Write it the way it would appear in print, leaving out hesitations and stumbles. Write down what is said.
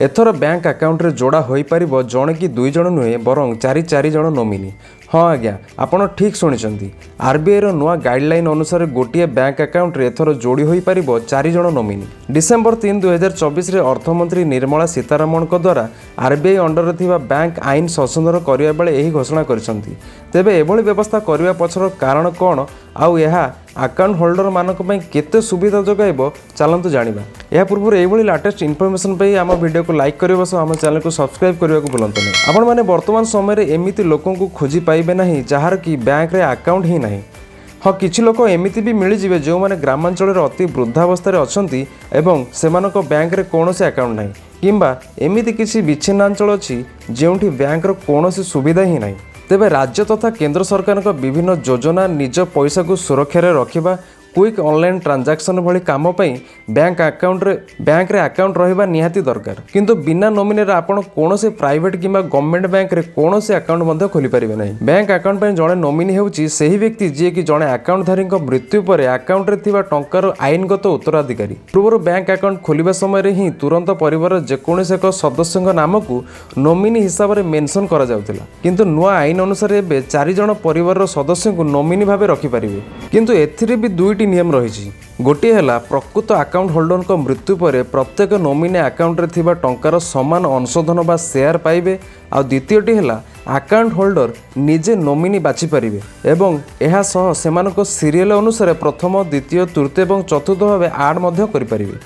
एथर bank account रे जोड़ा हो पार जड़े कि 2 जण नुहे बरं 4 जण नोमिनी। हाँ आज्ञा आपण ठीक शुणी आरबीआई नुआ गाइडलाइन अनुसार गोटे बैंक आकाउंट रे एथर जोड़ी हो पार 4 जण नोमिनी। डिसेम्बर 3, 2024 रे अर्थमंत्री निर्मला सीतारमण द्वारा आरबीआई अंडर थिबा बैंक आईन संशोधन करने बेले यही घोषणा करछंती। तेबे एभली व्यवस्था करने पछर कारण कौन आउ यह अकाउंट होल्डर मानक पई केते सुविधा जोगाइबो चलंतु जानिबा। या पूर्व एभली लेटेस्ट इनफॉरमेशन पे आम वीडियो को लाइक करियो सो आम चैनल को सब्सक्राइब करने को भूलंतु नहीं। आपण माने वर्तमान समय रे एमिति लोकों को खोजी पाइबे नहीं जहार कि बैंक रे अकाउंट ही नहीं। हाँ किछि लोक एमिति भी मिलिजिबे जो माने ग्रामांचल रे अति वृद्धावस्था रे अछंती एवं सेमानक बैंक रे कोनोसी अकाउंट नहीं किंबा एमिति किछि विच्छिन्नांचल अछि जेउठी बैंक रो कोनोसी सुविधा ही नहीं। तेबे राज्य तथा केंद्र सरकार का विभिन्न योजना निज पैसा को सुरक्षा रे रखिबा क्विक ऑनलाइन ट्रांजैक्शन भली काम पई बैंक रे अकाउंट रहिबा निहाती दरकार। किंतु बिना नोमिनी रे आपण कोनोसे प्राइवेट किंबा गवर्नमेंट बैंक रे कोनोसे अकाउंट मध्ये खोली परिबे नाही। बैंक अकाउंट पई जणे नोमिनी हेउची सेही व्यक्ति जे कि जणे अकाउंट धारी मृत्यु पर अकाउंट रे थिबा टंकार आईनगत उत्तराधिकारी। पूर्व बैंक अकाउंट खोलिबा समय रे ही तुरंत परिवार जेकोनोसे एक सदस्यଙ୍କ नाम को नोमिनी हिसाब रे मेंशन करा जाउतिला। किंतु नुआ आईन अनुसार एबे 4 जण परिवार सदस्य को नोमिनी भाबे रखि परिबे। किंतु एथिरे भी दुईटी नियम रही। गोटे है प्रकृत अकाउंट होल्डर को मृत्यु पर प्रत्येक नोमिनी अकाउंट रे थिबा टंकार समान अंशधन बा शेयर पाइबे। आ द्वितीयटी है अकाउंट होल्डर निजे नोमिनी बाछि पारिबे एवं एहा सह सेमानको सीरियल अनुसार प्रथम, द्वितीय, तृतीय और चतुर्थ भाव आड मध्य करि पारिबे।